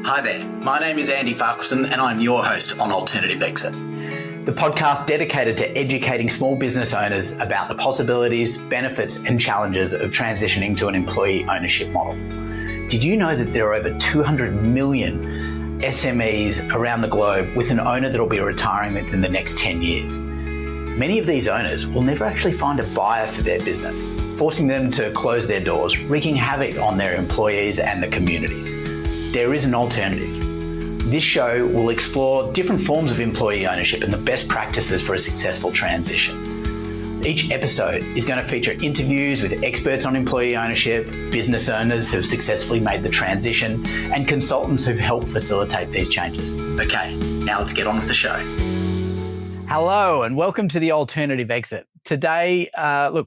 Hi there, my name is Andy Farquharson and I'm your host on Alternative Exit, the podcast dedicated to educating small business owners about the possibilities, benefits and challenges of transitioning to an employee ownership model. Did you know that there are over 200 million SMEs around the globe with an owner that will be retiring within the next 10 years? Many of these owners will never actually find a buyer for their business, forcing them to close their doors, wreaking havoc on their employees and the communities. There is an alternative. This show will explore different forms of employee ownership and the best practices for a successful transition. Each episode is going to feature interviews with experts on employee ownership, business owners who've successfully made the transition, and consultants who've helped facilitate these changes. Okay, now let's get on with the show. Hello and welcome to the Alternative Exit. Today,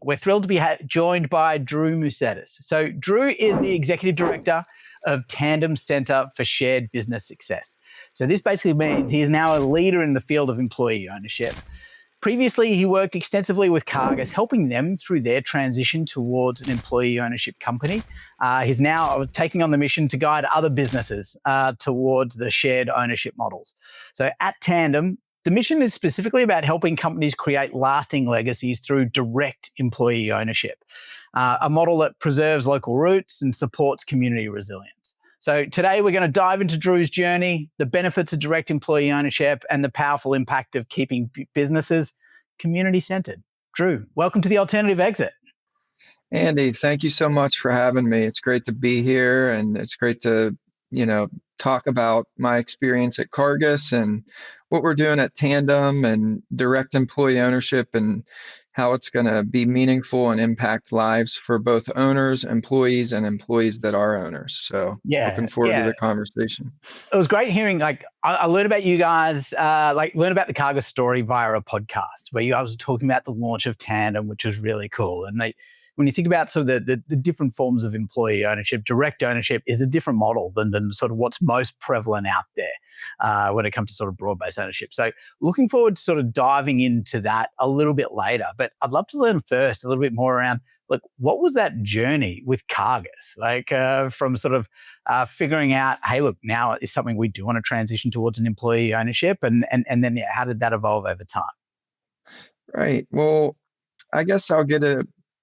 we're thrilled to be joined by Drew Mousetis. So Drew is the Executive Director of Tandem Centre for Shared Business Success. So this basically means he is now a leader in the field of employee ownership. Previously, he worked extensively with Cargas, helping them through their transition towards an employee ownership company. He's now taking on the mission to guide other businesses towards the shared ownership models. So at Tandem, the mission is specifically about helping companies create lasting legacies through direct employee ownership, a model that preserves local roots and supports community resilience. So today we're going to dive into Drew's journey, the benefits of direct employee ownership, and the powerful impact of keeping businesses community-centered. Drew, welcome to the Alternative Exit. Andy, thank you so much for having me. It's great to be here, and it's great to, talk about my experience at Cargas and what we're doing at Tandem and direct employee ownership and how it's going to be meaningful and impact lives for both owners, employees, and employees that are owners. So looking forward to the conversation. It was great hearing, I learned about you guys, learned about the Cargas story via a podcast where you guys were talking about the launch of Tandem, which was really cool. And when you think about sort of the different forms of employee ownership, direct ownership is a different model than sort of what's most prevalent out there when it comes to sort of broad-based ownership. So looking forward to sort of diving into that a little bit later. But I'd love to learn first a little bit more around, what was that journey with Cargas? From sort of figuring out, hey, look, now is something we do want to transition towards an employee ownership. And then how did that evolve over time? Right. Well, I guess I'll get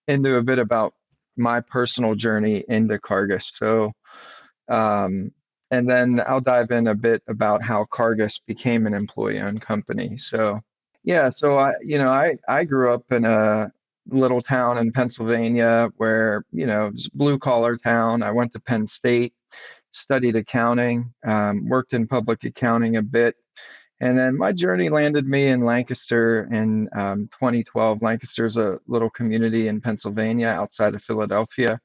into a bit about my personal journey into Cargas. So, and then I'll dive in a bit about how Cargas became an employee-owned company. So I grew up in a little town in Pennsylvania where, it's a blue-collar town. I went to Penn State, studied accounting, worked in public accounting a bit. And then my journey landed me in Lancaster in 2012. Lancaster's a little community in Pennsylvania outside of Philadelphia.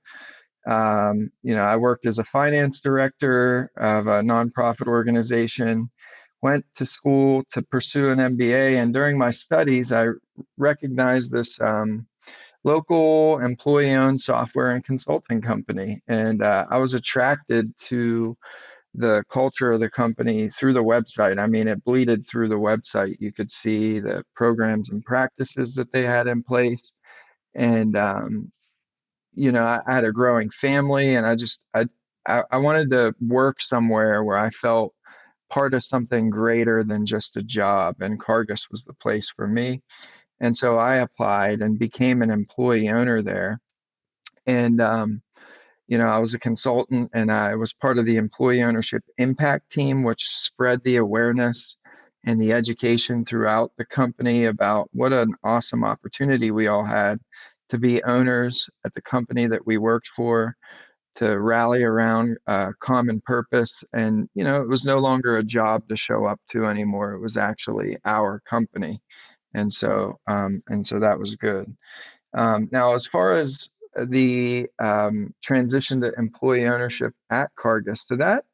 I worked as a finance director of a nonprofit organization, went to school to pursue an MBA. And during my studies, I recognized this local employee-owned software and consulting company. And I was attracted to the culture of the company through the website. I mean, it bleeded through the website. You could see the programs and practices that they had in place. And, I had a growing family and I wanted to work somewhere where I felt part of something greater than just a job. And Cargas was the place for me. And so I applied and became an employee owner there. And, I was a consultant and I was part of the employee ownership impact team, which spread the awareness and the education throughout the company about what an awesome opportunity we all had to be owners at the company that we worked for, to rally around a common purpose. And, it was no longer a job to show up to anymore. It was actually our company. And so that was good. Now, as far as the transition to employee ownership at Cargas, so that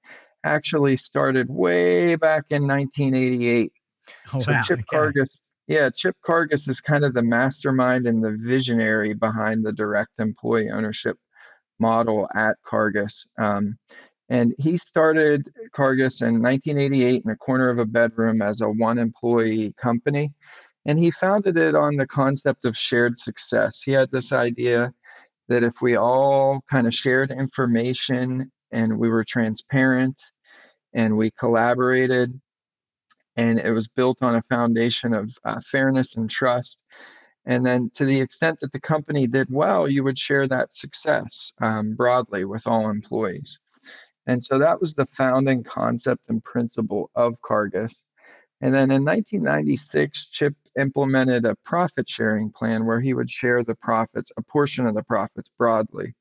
actually started way back in 1988. Chip Cargas is kind of the mastermind and the visionary behind the direct employee ownership model at Cargas. And he started Cargas in 1988 in a corner of a bedroom as a one-employee company. And he founded it on the concept of shared success. He had this idea that if we all kind of shared information and we were transparent and we collaborated, and it was built on a foundation of fairness and trust. And then to the extent that the company did well, you would share that success broadly with all employees. And so that was the founding concept and principle of Cargas. And then in 1996, Chip implemented a profit sharing plan where he would share the profits, a portion of the profits broadly,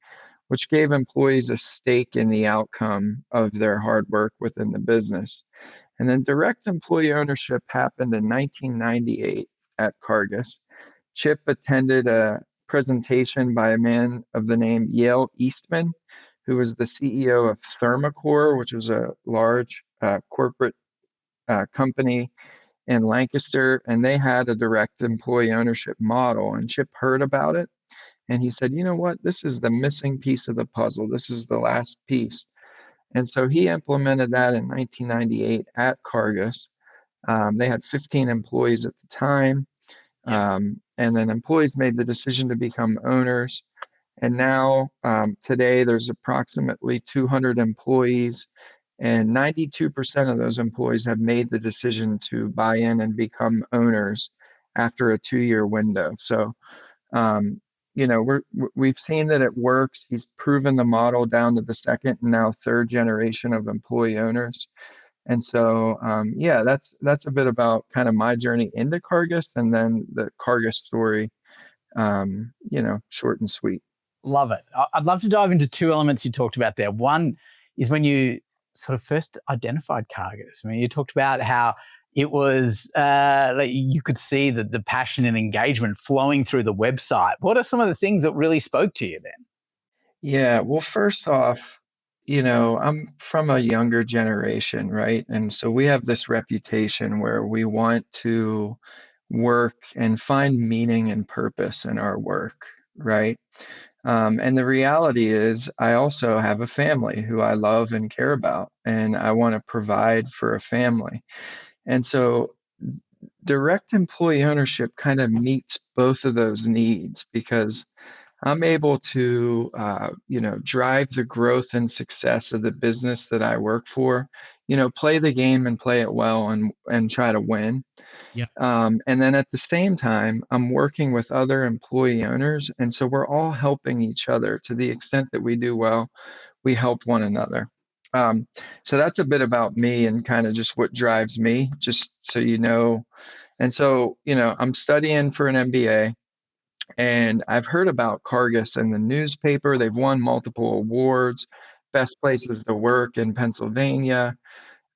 which gave employees a stake in the outcome of their hard work within the business. And then direct employee ownership happened in 1998 at Cargas. Chip attended a presentation by a man of the name Yale Eastman, who was the CEO of Thermocore, which was a large corporate company in Lancaster, and they had a direct employee ownership model. And Chip heard about it, and he said, "You know what? This is the missing piece of the puzzle. This is the last piece." And so he implemented that in 1998 at Cargas. They had 15 employees at the time. And then employees made the decision to become owners. And now, today, there's approximately 200 employees, and 92% of those employees have made the decision to buy in and become owners after a 2-year window. So, we've seen that it works. He's proven the model down to the second and now third generation of employee owners. And so, that's a bit about kind of my journey into Cargas, and then the Cargas story, short and sweet. Love it. I'd love to dive into two elements you talked about there. One is when you sort of first identified Cargas. I mean, you talked about how it was, like you could see the passion and engagement flowing through the website. What are some of the things that really spoke to you then? Yeah, well, first off, I'm from a younger generation, right? And so we have this reputation where we want to work and find meaning and purpose in our work, right? And the reality is, I also have a family who I love and care about, and I want to provide for a family. And so direct employee ownership kind of meets both of those needs because I'm able to, drive the growth and success of the business that I work for, play the game and play it well and try to win. Yeah. And then at the same time, I'm working with other employee owners. And so we're all helping each other to the extent that we do well, we help one another. So that's a bit about me and kind of just what drives me, just so you know. And so, I'm studying for an MBA, and I've heard about Cargas in the newspaper. They've won multiple awards, best places to work in Pennsylvania.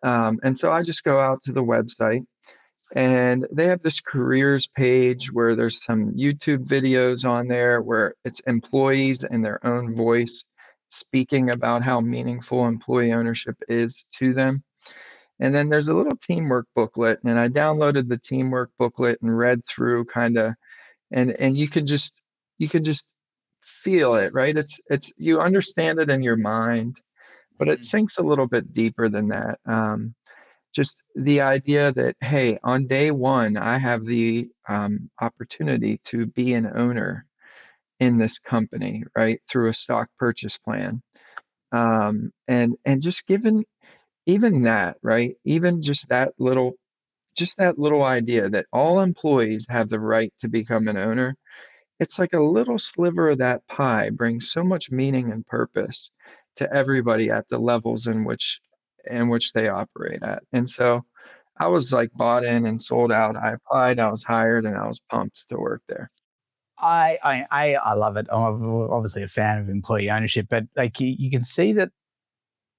And so I just go out to the website, and they have this careers page where there's some YouTube videos on there where it's employees in their own voice speaking about how meaningful employee ownership is to them. And then there's a little teamwork booklet, and I downloaded the teamwork booklet and read through kind of, and you can just feel it, right? It's you understand it in your mind, but it sinks a little bit deeper than that. Just the idea that, hey, on day one, I have the opportunity to be an owner in this company, right, through a stock purchase plan. And just given even that, right, even just that little idea that all employees have the right to become an owner, it's like a little sliver of that pie brings so much meaning and purpose to everybody at the levels in which they operate at. And so I was like bought in and sold out. I applied, I was hired, and I was pumped to work there. I love it. I'm obviously a fan of employee ownership, but like you can see that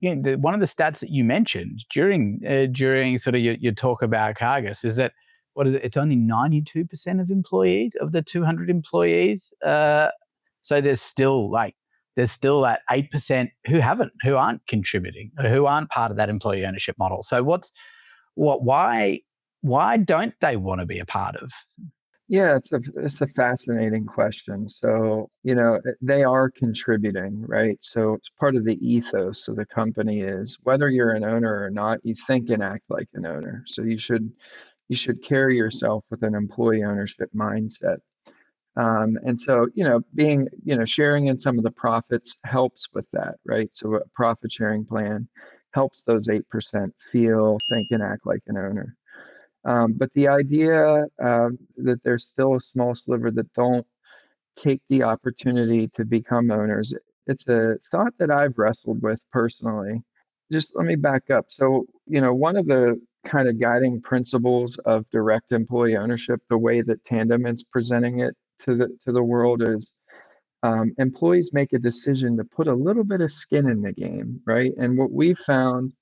one of the stats that you mentioned during sort of your talk about Cargas is that what is it? It's only 92% of employees of the 200 employees. So there's still that 8% who aren't contributing, who aren't part of that employee ownership model. So why don't they want to be a part of? Yeah, it's a fascinating question. So, they are contributing, right? So it's part of the ethos of the company is whether you're an owner or not, you think and act like an owner. So you should carry yourself with an employee ownership mindset. And so, sharing in some of the profits helps with that, right? So a profit sharing plan helps those 8% feel, think, and act like an owner. But the idea that there's still a small sliver that don't take the opportunity to become owners, it's a thought that I've wrestled with personally. Just let me back up. So, one of the kind of guiding principles of direct employee ownership, the way that Tandem is presenting it to the world, is employees make a decision to put a little bit of skin in the game, right? And what we found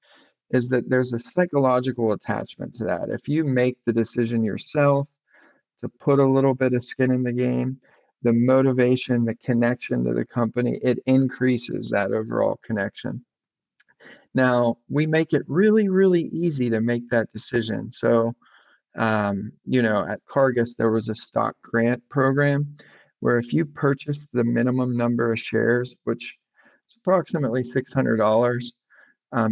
is that there's a psychological attachment to that. If you make the decision yourself to put a little bit of skin in the game, the motivation, the connection to the company, it increases that overall connection. Now, we make it really, really easy to make that decision. So, at Cargas, there was a stock grant program where if you purchased the minimum number of shares, which is approximately $600,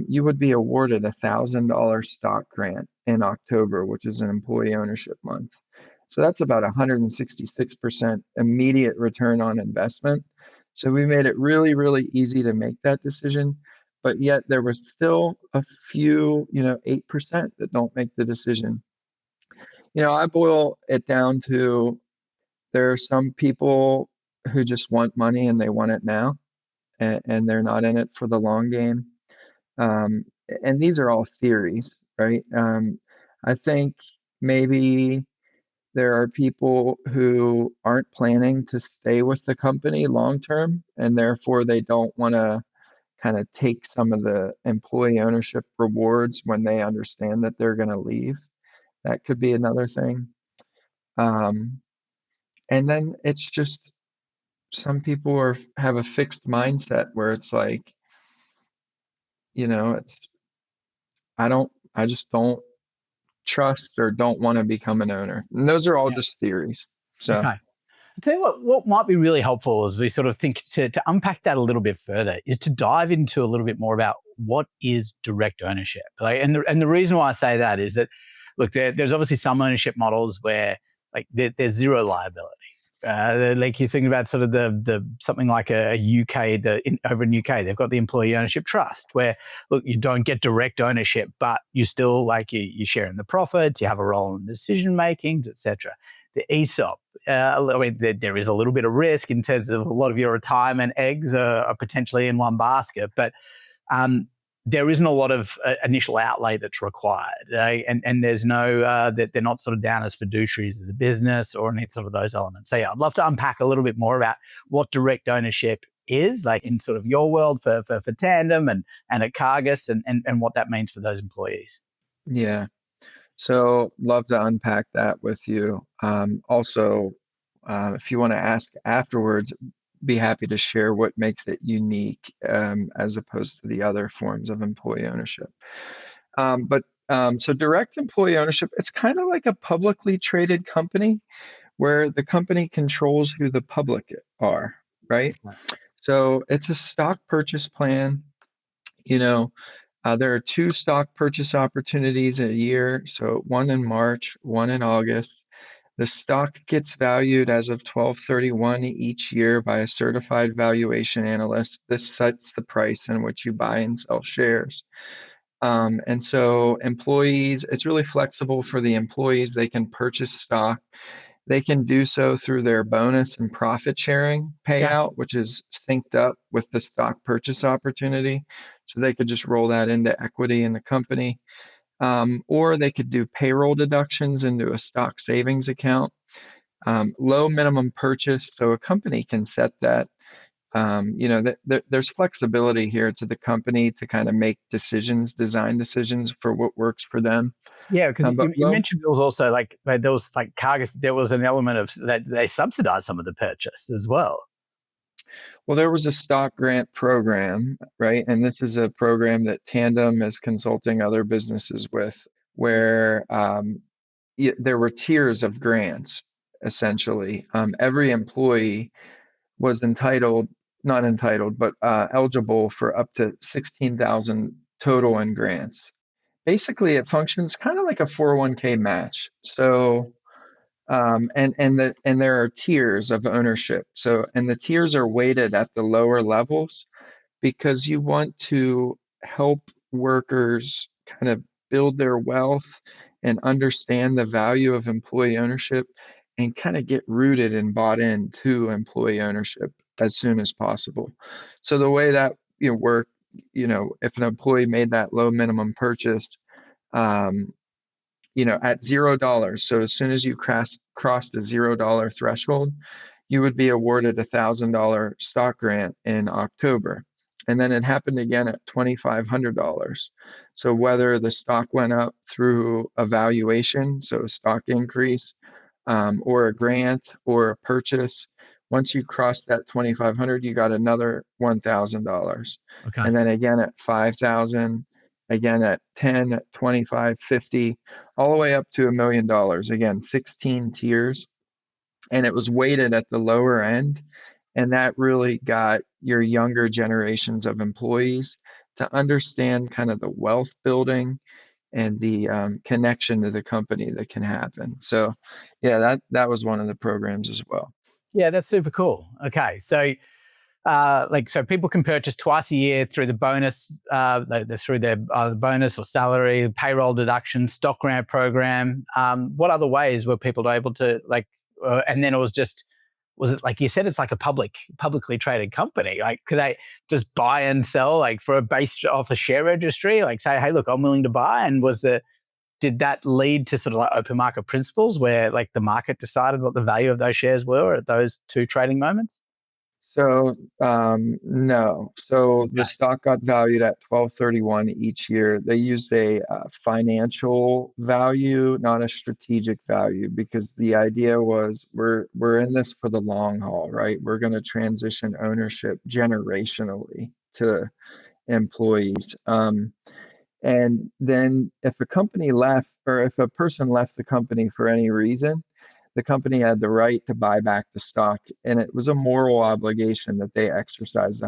you would be awarded a $1,000 stock grant in October, which is an employee ownership month. So that's about 166% immediate return on investment. So we made it really, really easy to make that decision, but yet there was still a few, 8% that don't make the decision. I boil it down to there are some people who just want money and they want it now, and they're not in it for the long game. And these are all theories, right? I think maybe there are people who aren't planning to stay with the company long term, and therefore they don't want to kind of take some of the employee ownership rewards when they understand that they're going to leave. That could be another thing. And then it's just some people have a fixed mindset where it's like, it's I just don't trust or don't want to become an owner. And those are all just theories. So Okay. I'll tell you what might be really helpful as we sort of think to unpack that a little bit further is to dive into a little bit more about what is direct ownership. And the reason why I say that is that, look, there's obviously some ownership models where there's zero liability. Like you think about sort of the something like a UK, over in UK, they've got the employee ownership trust where, look, you don't get direct ownership, but you still you share in the profits, you have a role in decision makings, etc. The ESOP, there is a little bit of risk in terms of a lot of your retirement eggs are potentially in one basket, but there isn't a lot of initial outlay that's required, and there's no that they're not sort of down as fiduciaries of the business or any sort of those elements. So yeah, I'd love to unpack a little bit more about what direct ownership is, like in sort of your world for Tandem and at Cargas, and what that means for those employees. Yeah. So love to unpack that with you. Also, if you want to ask afterwards, be happy to share what makes it unique as opposed to the other forms of employee ownership. So direct employee ownership, it's kind of like a publicly traded company where the company controls who the public are, right? So it's a stock purchase plan. There are 2 stock purchase opportunities a year, so one in March, one in August. The stock gets valued as of 12/31 each year by a certified valuation analyst. This sets the price in which you buy and sell shares. And so employees, it's really flexible for the employees. They can purchase stock. They can do so through their bonus and profit sharing payout, which is synced up with the stock purchase opportunity. So they could just roll that into equity in the company. Or they could do payroll deductions into a stock savings account. Low minimum purchase, so a company can set that. There's flexibility here to the company to kind of make design decisions for what works for them. Yeah, because you mentioned there was also there was Cargas, there was an element of that they subsidized some of the purchase as well. Well, there was a stock grant program, right? And this is a program that Tandem is consulting other businesses with, where there were tiers of grants, essentially. Every employee was not entitled, but eligible for up to 16,000 total in grants. Basically, it functions kind of like a 401k match. So and there are tiers of ownership. So, and the tiers are weighted at the lower levels because you want to help workers kind of build their wealth and understand the value of employee ownership and kind of get rooted and bought into employee ownership as soon as possible. So the way that work, if an employee made that low minimum purchase, um, at $0. So as soon as you crossed a $0 threshold, you would be awarded a $1,000 stock grant in October. And then it happened again at $2,500. So whether the stock went up through a valuation, so a stock increase, or a grant or a purchase, once you crossed that 2,500, you got another $1,000. Okay. And then again at 5,000, again at 10, at 25, 50, all the way up to $1 million. Again, 16 tiers. And it was weighted at the lower end. And that really got your younger generations of employees to understand kind of the wealth building and the connection to the company that can happen. So, yeah, that was one of the programs as well. Yeah, that's super cool. Okay, so so people can purchase twice a year through the bonus, through their bonus or salary, payroll deduction, stock grant program. What other ways were people able to and then was it like you said, it's like a publicly traded company? Like, could they just buy and sell based off a share registry? Like say, hey, look, I'm willing to buy. And did that lead to sort of like open market principles where like the market decided what the value of those shares were at those two trading moments? So no. So the stock got valued at 12/31 each year. They used a financial value, not a strategic value, because the idea was we're in this for the long haul, right? We're going to transition ownership generationally to employees. And then if a company left, or if a person left the company for any reason, the company had the right to buy back the stock, and it was a moral obligation that they exercised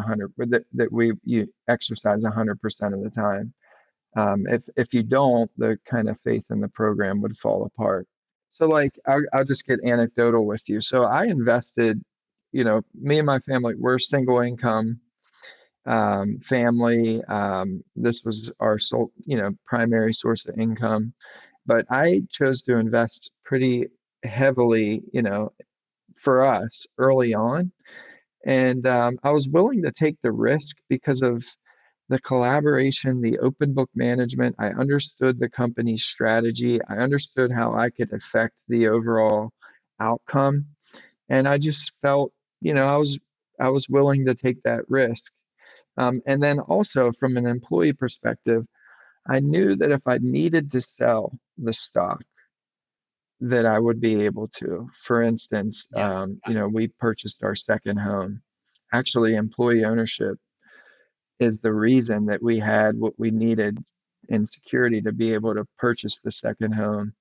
you exercise 100% of the time. If you don't, the kind of faith in the program would fall apart. So like I'll just get anecdotal with you. So I invested, me and my family, we're single income family. This was our sole, primary source of income, but I chose to invest pretty heavily, for us early on. And I was willing to take the risk because of the collaboration, the open book management. I understood the company's strategy. I understood how I could affect the overall outcome. And I just felt, I was willing to take that risk. And then also from an employee perspective, I knew that if I needed to sell the stock, that I would be able to. For instance, we purchased our second home. Actually, employee ownership is the reason that we had what we needed in security to be able to purchase the second home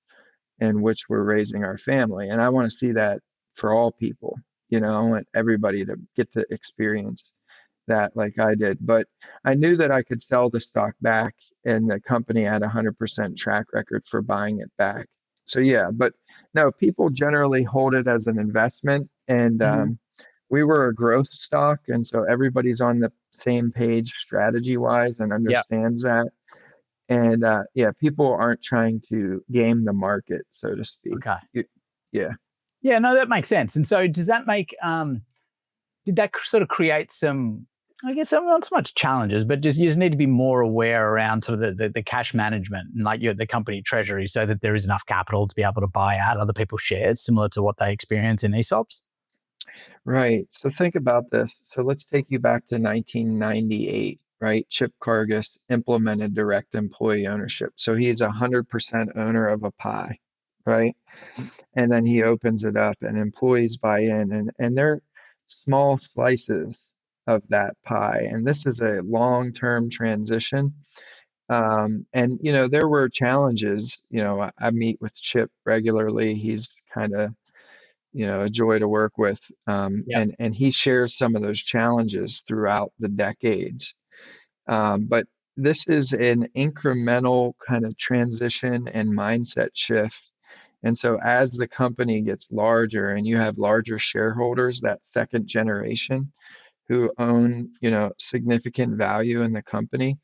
in which we're raising our family. And I want to see that for all people. I want everybody to get to experience that like I did. But I knew that I could sell the stock back, and the company had 100% track record for buying it back. So yeah, but no, people generally hold it as an investment, and we were a growth stock, and so everybody's on the same page strategy wise and understands that. And people aren't trying to game the market, so to speak. Okay. Yeah, no, that makes sense. And so does that make did that sort of create some, I guess, not so much challenges, but you just need to be more aware around sort of the cash management and like the company treasury, so that there is enough capital to be able to buy out other people's shares, similar to what they experience in ESOPs? Right. So think about this. So let's take you back to 1998, right? Chip Cargas implemented direct employee ownership. So he's 100% owner of a pie, right? And then he opens it up and employees buy in, and they're small slices of that pie. And this is a long-term transition. And, there were challenges. I meet with Chip regularly. He's kind of, a joy to work with. And he shares some of those challenges throughout the decades. But this is an incremental kind of transition and mindset shift. And so as the company gets larger and you have larger shareholders, that second generation who own, significant value in the company,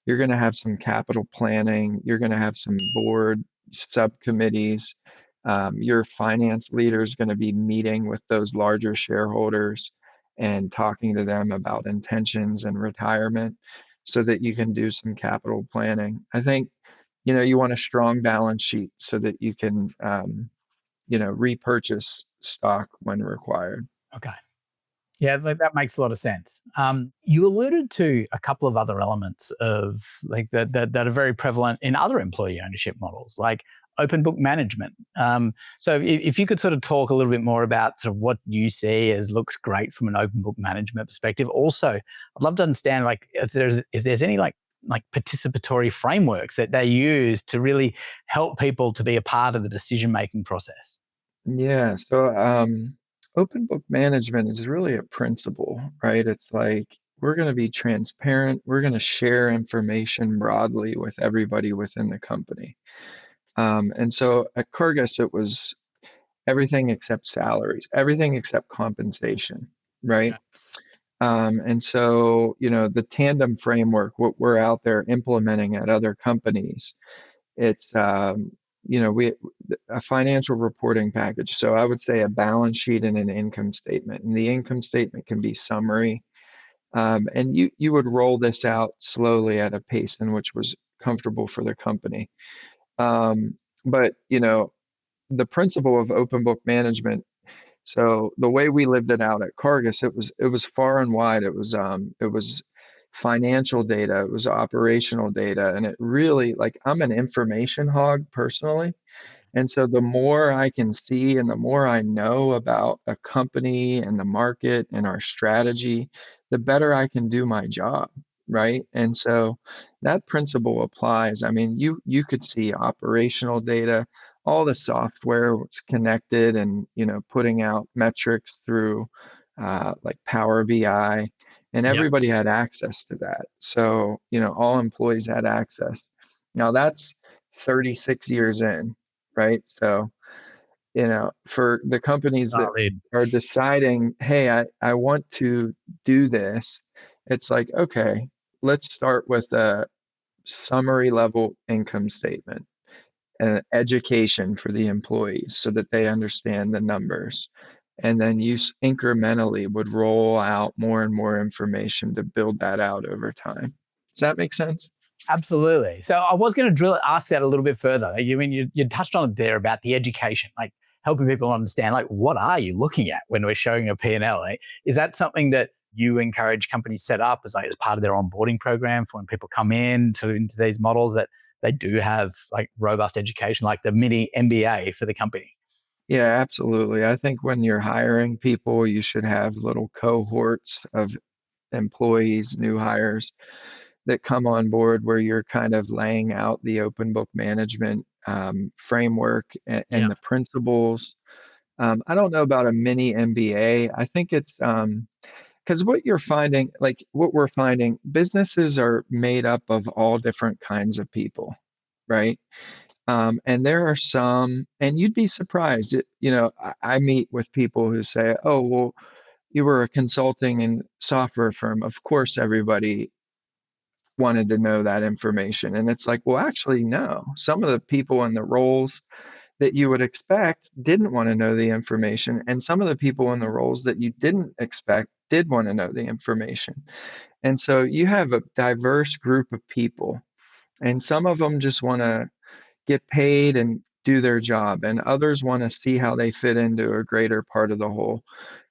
You're going to have some capital planning. You're going to have some board subcommittees. Your finance leader is going to be meeting with those larger shareholders and talking to them about intentions and retirement so that you can do some capital planning. I think, you want a strong balance sheet so that you can, repurchase stock when required. Okay. Yeah, that makes a lot of sense. You alluded to a couple of other elements of like that are very prevalent in other employee ownership models, like open book management. So if you could sort of talk a little bit more about sort of what you see as looks great from an open book management perspective. Also, I'd love to understand like if there's any like participatory frameworks that they use to really help people to be a part of the decision making process. Yeah, so open book management is really a principle, right? It's like we're going to be transparent. We're going to share information broadly with everybody within the company. And so at Cargas, it was everything except salaries, everything except compensation, right? Okay. And so, the Tandem framework, what we're out there implementing at other companies, it's we a financial reporting package. So I would say a balance sheet and an income statement. And the income statement can be summary. And you would roll this out slowly at a pace in which was comfortable for the company. But the principle of open book management. So the way we lived it out at Cargas, it was far and wide. It was financial data, it was operational data, and it really, like, I'm an information hog personally. And so the more I can see and the more I know about a company and the market and our strategy, the better I can do my job, right? And so that principle applies. I mean, you could see operational data, all the software was connected and, putting out metrics through like Power BI, and Yep. everybody had access to that. So, all employees had access. Now that's 36 years in, right? So, for the companies that Solid. are deciding, hey, I want to do this, it's like, okay, let's start with a summary level income statement and education for the employees so that they understand the numbers. And then you incrementally would roll out more and more information to build that out over time. Does that make sense? Absolutely. So I was going to ask that a little bit further. You touched on it there about the education, like helping people understand, like, what are you looking at when we're showing a P&L? Like, is that something that you encourage companies set up as part of their onboarding program for when people come into these models, that they do have like robust education, like the mini MBA for the company? Yeah, absolutely. I think when you're hiring people, you should have little cohorts of employees, new hires that come on board where you're kind of laying out the open book management framework and Yeah. the principles. I don't know about a mini MBA. I think it's because what you're finding, like what we're finding, businesses are made up of all different kinds of people, right? And there are some, and you'd be surprised. I meet with people who say, "Oh, well, you were a consulting and software firm. Of course, everybody wanted to know that information." And it's like, well, actually, no. Some of the people in the roles that you would expect didn't want to know the information, and some of the people in the roles that you didn't expect did want to know the information. And so you have a diverse group of people, and some of them just want to get paid and do their job, and others want to see how they fit into a greater part of the whole.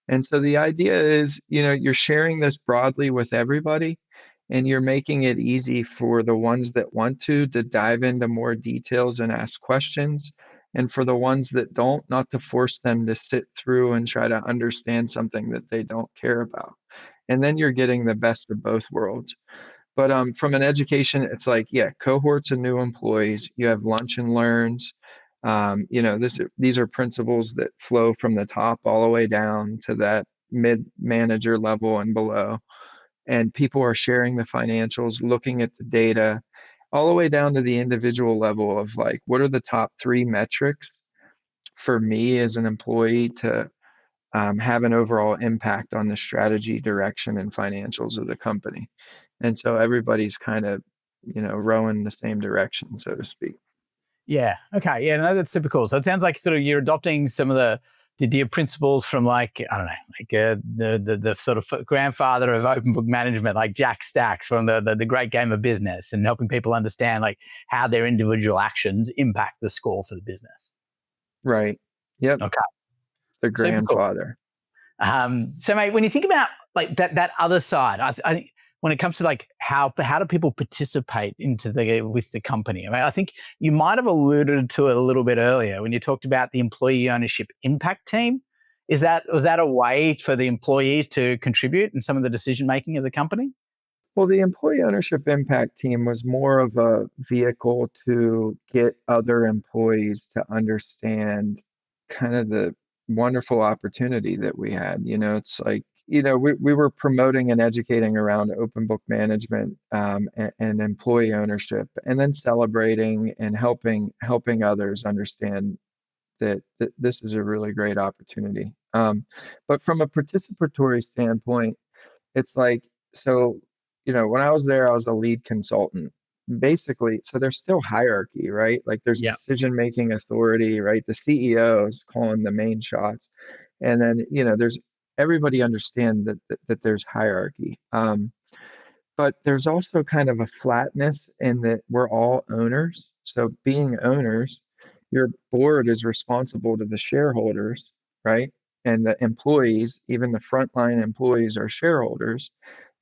And so the idea is, you're sharing this broadly with everybody, and you're making it easy for the ones that want to dive into more details and ask questions. And for the ones that don't, not to force them to sit through and try to understand something that they don't care about. And then you're getting the best of both worlds. But from an education, it's like, yeah, cohorts of new employees. You have lunch and learns. These are principles that flow from the top all the way down to that mid manager level and below. And people are sharing the financials, looking at the data, all the way down to the individual level of like, what are the top three metrics for me as an employee to have an overall impact on the strategy, direction, and financials of the company. And so everybody's kind of row in the ssame direction, so to speak. Yeah. Okay. Yeah. No, that's super cool. So it sounds like sort of you're adopting some of the principles from, like, I don't know, like the sort of grandfather of open book management, like Jack Stacks from the Great Game of Business, and helping people understand like how their individual actions impact the score for the business. Right. Yep. Okay. The Super cool. grandfather. So, mate, when you think about like that other side, I think when it comes to like how do people participate with the company? I mean, I think you might have alluded to it a little bit earlier when you talked about the employee ownership impact team. Was that a way for the employees to contribute in some of the decision making of the company? Well, the employee ownership impact team was more of a vehicle to get other employees to understand kind of the wonderful opportunity that we had. It's like, we were promoting and educating around open book management, and employee ownership, and then celebrating and helping others understand that this is a really great opportunity. But from a participatory standpoint, it's like, so, when I was there, I was a lead consultant. Basically, so there's still hierarchy, right? Like there's Yeah. decision-making authority, right? The CEO is calling the main shots. And then, there's everybody understand that there's hierarchy. But there's also kind of a flatness in that we're all owners. So being owners, your board is responsible to the shareholders, right? And the employees, even the frontline employees, are shareholders.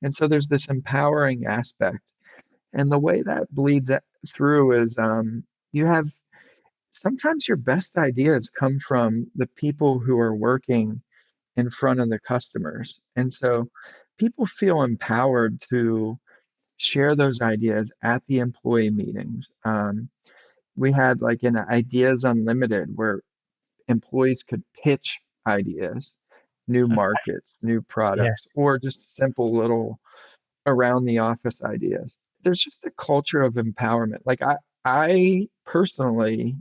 And so there's this empowering aspect. And the way that bleeds through is, you have sometimes your best ideas come from the people who are working in front of the customers. And so people feel empowered to share those ideas at the employee meetings. We had like an Ideas Unlimited where employees could pitch ideas, new markets, new Yeah. products, or just simple little around the office ideas. There's just a culture of empowerment. Like I personally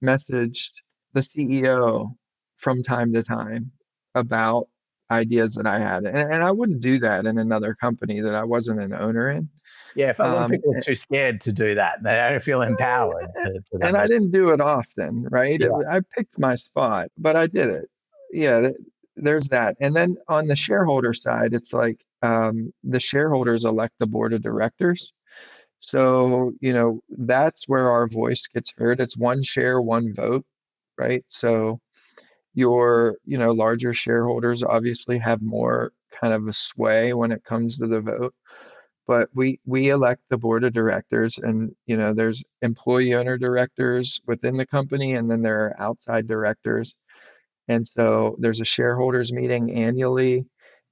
messaged the CEO from time to time about ideas that I had. And I wouldn't do that in another company that I wasn't an owner in. Yeah. If a lot of Um, people are too scared to do that, they don't feel empowered to have and I those. didn't do it often, right? Yeah. I picked my spot, but I did it. Yeah, there's that. And then on the shareholder side, it's like, the shareholders elect the board of directors. So, that's where our voice gets heard. It's one share, one vote, right? So your, larger shareholders obviously have more kind of a sway when it comes to the vote. But we elect the board of directors, and there's employee owner directors within the company, and then there are outside directors. And so there's a shareholders meeting annually,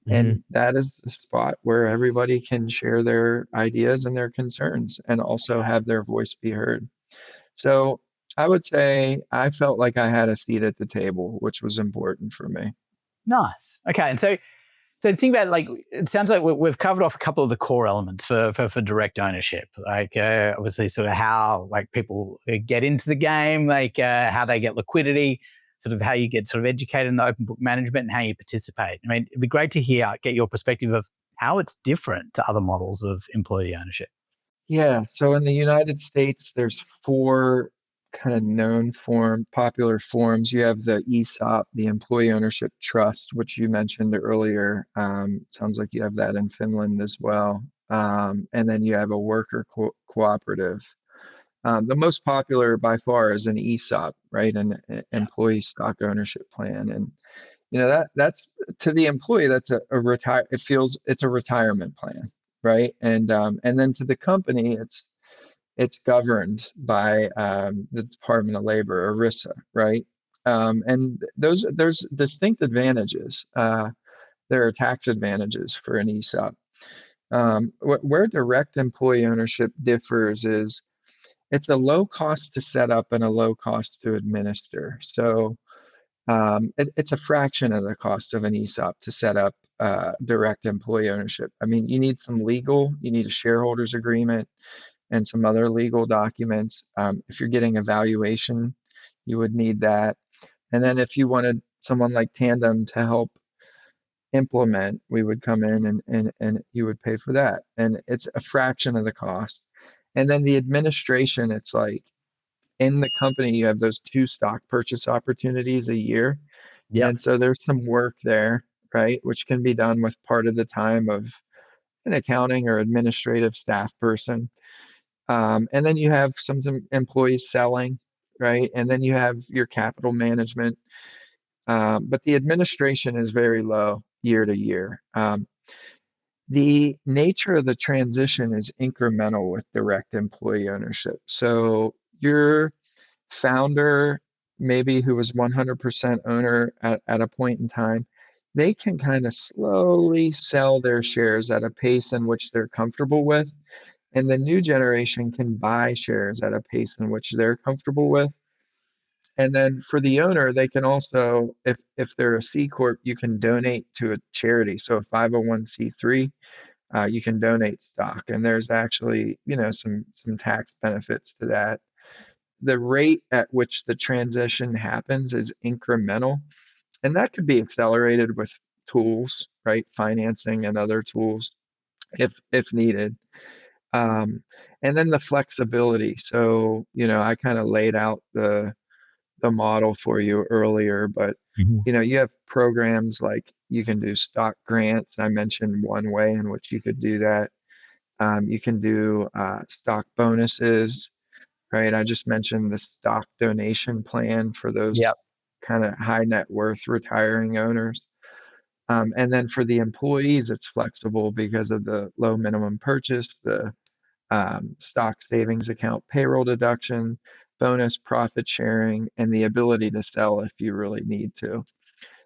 Mhm. and that is the spot where everybody can share their ideas and their concerns and also have their voice be heard. So I would say I felt like I had a seat at the table, which was important for me. Nice. Okay. And so think about, like, it sounds like we've covered off a couple of the core elements for direct ownership, like obviously sort of how like people get into the game, like how they get liquidity, sort of how you get sort of educated in the open book management and how you participate. I mean, it'd be great to get your perspective of how it's different to other models of employee ownership. Yeah, so in the United States, there's four kind of popular forms. You have the ESOP, the Employee Ownership Trust, which you mentioned earlier. Sounds like you have that in Finland as well. And then you have a worker cooperative. The most popular by far is an ESOP, right? An Yeah. employee stock ownership plan. And that's to the employee, that's it's a retirement plan, right? And then to the company, it's governed by, the Department of Labor, ERISA, right? And there's distinct advantages. There are tax advantages for an ESOP. Where direct employee ownership differs is it's a low cost to set up and a low cost to administer. So it's a fraction of the cost of an ESOP to set up direct employee ownership. I mean, you need you need a shareholders agreement and some other legal documents. If you're getting a valuation, you would need that. And then if you wanted someone like Tandem to help implement, we would come in and you would pay for that. And it's a fraction of the cost. And then the administration, it's like in the company, you have those two stock purchase opportunities a year. Yep. And so there's some work there, right? Which can be done with part of the time of an accounting or administrative staff person. And then you have some employees selling, right? And then you have your capital management. But the administration is very low year to year. The nature of the transition is incremental with direct employee ownership. So your founder, maybe who was 100% owner at a point in time, they can kind of slowly sell their shares at a pace in which they're comfortable with. And the new generation can buy shares at a pace in which they're comfortable with. And then for the owner, they can also, if they're a C corp, you can donate to a charity. So a 501c3, you can donate stock, and there's actually, some tax benefits to that. The rate at which the transition happens is incremental, and that could be accelerated with tools, right? Financing and other tools if needed. Um, and then the flexibility. So, I kind of laid out the model for you earlier, but Mhm. you have programs like you can do stock grants. I mentioned one way in which you could do that. You can do stock bonuses, right? I just mentioned the stock donation plan for those Yep. kind of high net worth retiring owners. And then for the employees, it's flexible because of the low minimum purchase, the stock savings account payroll deduction, bonus profit sharing, and the ability to sell if you really need to.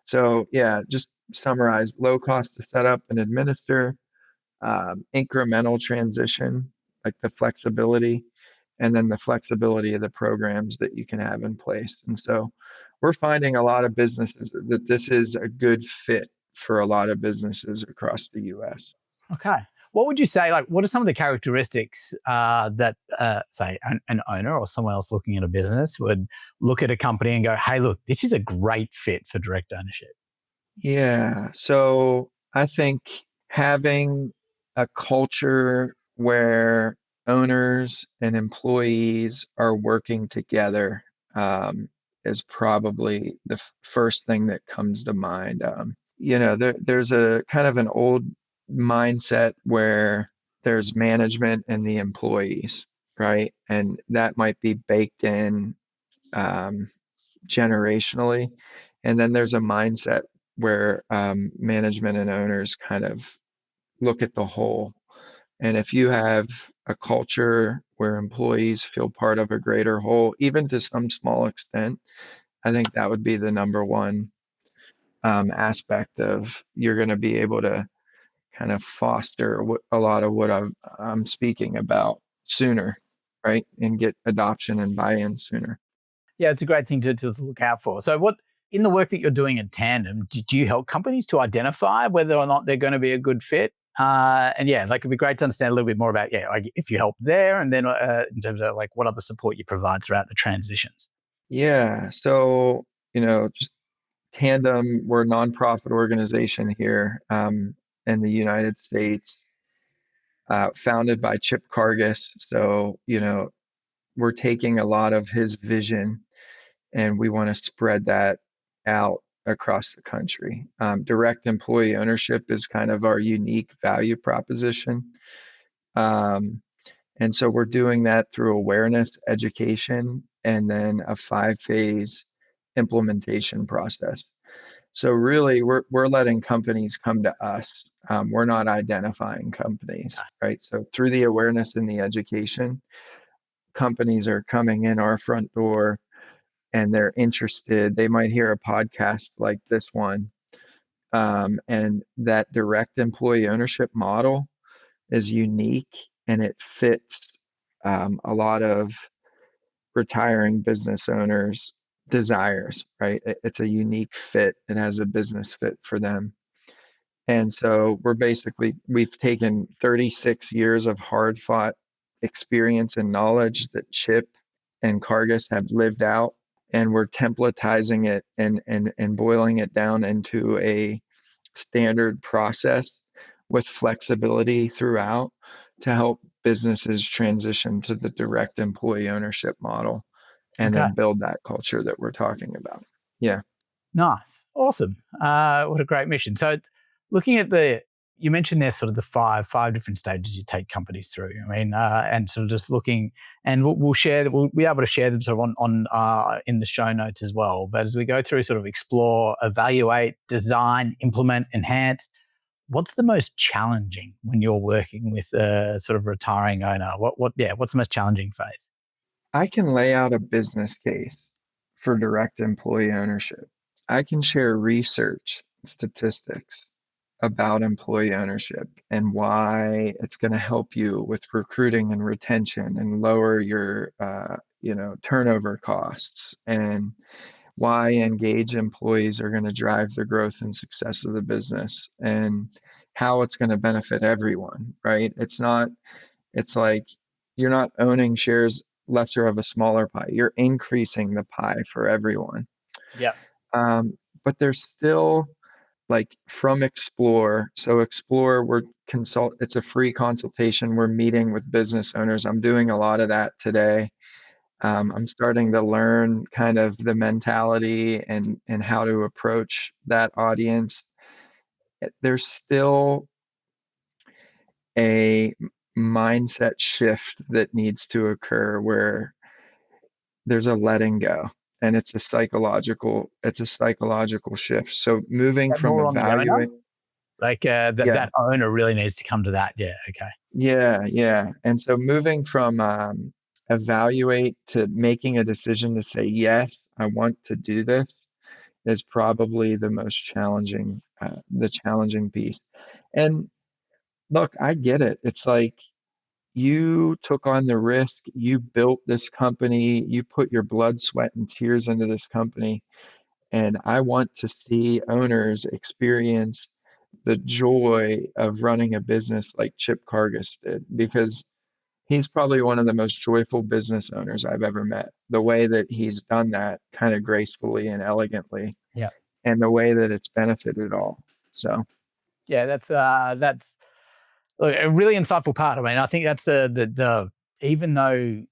So, yeah, just summarize: low cost to set up and administer, incremental transition, like the flexibility, and then the flexibility of the programs that you can have in place. And so we're finding a lot of businesses that this is a good fit for a lot of businesses across the US. Okay. What would you say? Like, what are some of the characteristics that, say, an owner or someone else looking at a business would look at a company and go, "Hey, look, this is a great fit for direct ownership." Yeah. So I think having a culture where owners and employees are working together is probably the first thing that comes to mind. There's a kind of an old mindset where there's management and the employees, right? And that might be baked in um, generationally. And then there's a mindset where management and owners kind of look at the whole. And if you have a culture where employees feel part of a greater whole, even to some small extent, I think that would be the number one aspect of you're going to be able to kind of foster a lot of what I'm speaking about sooner, right? And get adoption and buy-in sooner. Yeah, it's a great thing to look out for. So, what in the work that you're doing at Tandem, do you help companies to identify whether or not they're going to be a good fit? And yeah, like it'd be great to understand a little bit more about like if you help there, and then in terms of like what other support you provide throughout the transitions. Yeah. So, just Tandem, we're a nonprofit organization here in the United States, founded by Chip Cargas. So, we're taking a lot of his vision and we want to spread that out across the country. Direct employee ownership is kind of our unique value proposition. Um, and so we're doing that through awareness, education, and then a 5-phase implementation process. So really, we're letting companies come to us. We're not identifying companies, right? So through the awareness and the education, companies are coming in our front door and they're interested. They might hear a podcast like this one, and that direct employee ownership model is unique and it fits a lot of retiring business owners' desires, right? It's a unique fit. It has a business fit for them. And so we've taken 36 years of hard fought experience and knowledge that Chip and Cargas have lived out, and we're templatizing it and boiling it down into a standard process with flexibility throughout. to help businesses transition to the direct employee ownership model and Okay. then build that culture that we're talking about. Yeah. Nice. Awesome. What a great mission. So looking at you mentioned there's sort of the five different stages you take companies through. I mean, and sort of just looking, and we'll be able to share them sort of on in the show notes as well. But as we go through sort of explore, evaluate, design, implement, enhance, what's the most challenging when you're working with a sort of retiring owner? What's the most challenging phase? I can lay out a business case for direct employee ownership. I can share research statistics about employee ownership and why it's going to help you with recruiting and retention and lower your turnover costs, and why engaged employees are going to drive the growth and success of the business, and how it's going to benefit everyone, right? It's like you're not owning shares lesser of a smaller pie. You're increasing the pie for everyone. Yeah. But there's still like from Explore. So Explore, it's a free consultation. We're meeting with business owners. I'm doing a lot of that today. I'm starting to learn kind of the mentality and how to approach that audience. There's still a mindset shift that needs to occur where there's a letting go, and it's a psychological shift. So moving from More on the owner? evaluate. Like Yeah, that owner really needs to come to that. Yeah. Okay. yeah. And so moving from evaluate to making a decision to say, yes, I want to do this, is probably the challenging piece. And look, I get it. It's like you took on the risk, you built this company, you put your blood, sweat, and tears into this company. And I want to see owners experience the joy of running a business like Chip Cargas did, because he's probably one of the most joyful business owners I've ever met. The way that he's done that kind of gracefully and elegantly, Yeah. and the way that it's benefited all. So, Yeah, that's look, a really insightful part. I mean, I think that's the even though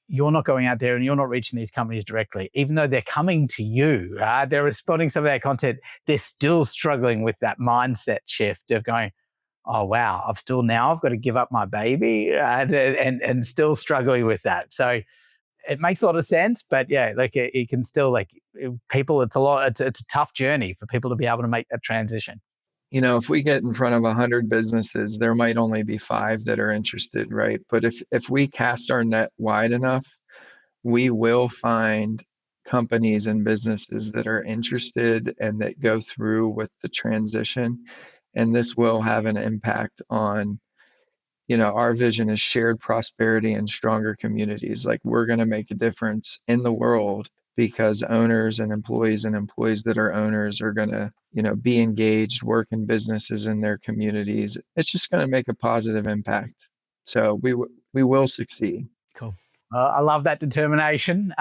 you're not going out there and you're not reaching these companies directly, even though they're coming to you, they're responding to some of their content, they're still struggling with that mindset shift of going, oh wow, I've got to give up my baby, and still struggling with that. So it makes a lot of sense, but yeah, like it can still people. It's a tough journey for people to be able to make that transition. if we get in front of 100 businesses, there might only be 5 that are interested, right? But if we cast our net wide enough, we will find companies and businesses that are interested and that go through with the transition. And this will have an impact on, our vision is shared prosperity and stronger communities. Like we're going to make a difference in the world because owners and employees that are owners are going to, be engaged, work in businesses in their communities. It's just going to make a positive impact. So we will succeed. Cool. I love that determination.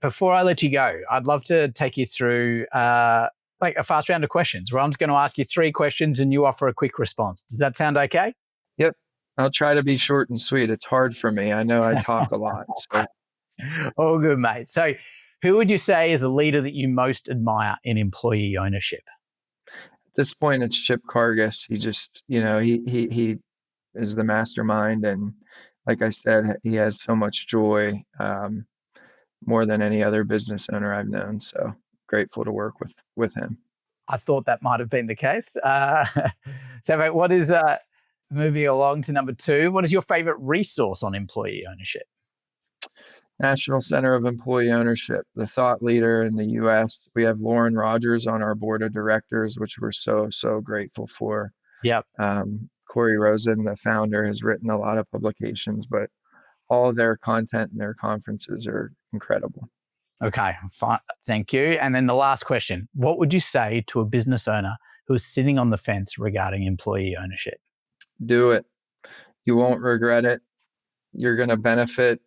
Before I let you go, I'd love to take you through like a fast round of questions where I'm just going to ask you 3 questions and you offer a quick response. Does that sound okay? Yep. I'll try to be short and sweet. It's hard for me. I know I talk a lot. So All good, mate. So, who would you say is the leader that you most admire in employee ownership? at this point, it's Chip Cargas. He just, he is the mastermind, and like I said, he has so much joy, more than any other business owner I've known. So grateful to work with him. I thought that might have been the case. So, mate, what is moving along to number 2? What is your favorite resource on employee ownership? National Center of Employee Ownership, the thought leader in the U.S. We have Lauren Rogers on our board of directors, which we're so grateful for. Yep. Corey Rosen, the founder, has written a lot of publications, but all of their content and their conferences are incredible. Okay, fine. Thank you. And then the last question, what would you say to a business owner who is sitting on the fence regarding employee ownership? Do it. You won't regret it. You're going to benefit,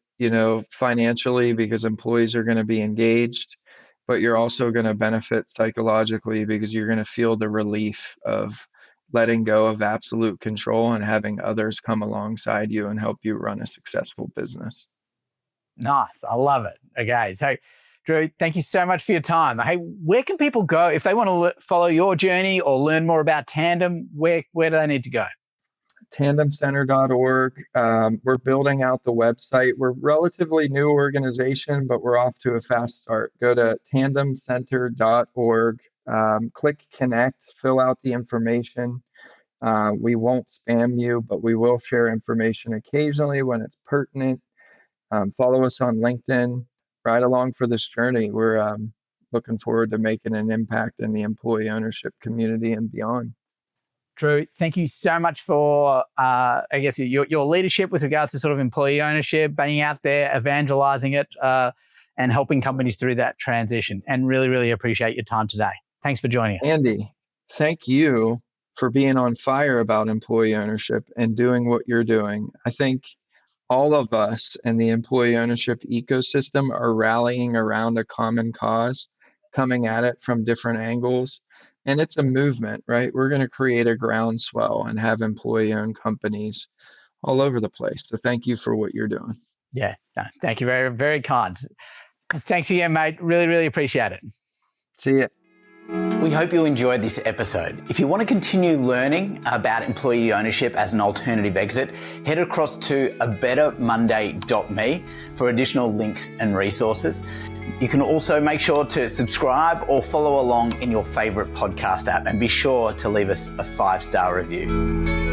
financially because employees are going to be engaged, but you're also going to benefit psychologically because you're going to feel the relief of letting go of absolute control and having others come alongside you and help you run a successful business. Nice. I love it. Okay. So, Drew, thank you so much for your time. Hey, where can people go if they want to follow your journey or learn more about Tandem? Where do they need to go? tandemcenter.org. We're building out the website. We're a relatively new organization, but we're off to a fast start. Go to tandemcenter.org, click connect, fill out the information. We won't spam you, but we will share information occasionally when it's pertinent. Follow us on LinkedIn. Ride along for this journey. We're looking forward to making an impact in the employee ownership community and beyond. Drew, thank you so much for, your leadership with regards to sort of employee ownership, being out there, evangelizing it, and helping companies through that transition. And really, really appreciate your time today. Thanks for joining us. Andy, thank you for being on fire about employee ownership and doing what you're doing. I think all of us in the employee ownership ecosystem are rallying around a common cause, coming at it from different angles. And it's a movement, right? We're going to create a groundswell and have employee-owned companies all over the place. So thank you for what you're doing. Yeah, thank you. Very, very kind. Thanks again, mate. Really, really appreciate it. See ya. We hope you enjoyed this episode. If you want to continue learning about employee ownership as an alternative exit, head across to abettermonday.me for additional links and resources. You can also make sure to subscribe or follow along in your favorite podcast app, and be sure to leave us a 5-star review.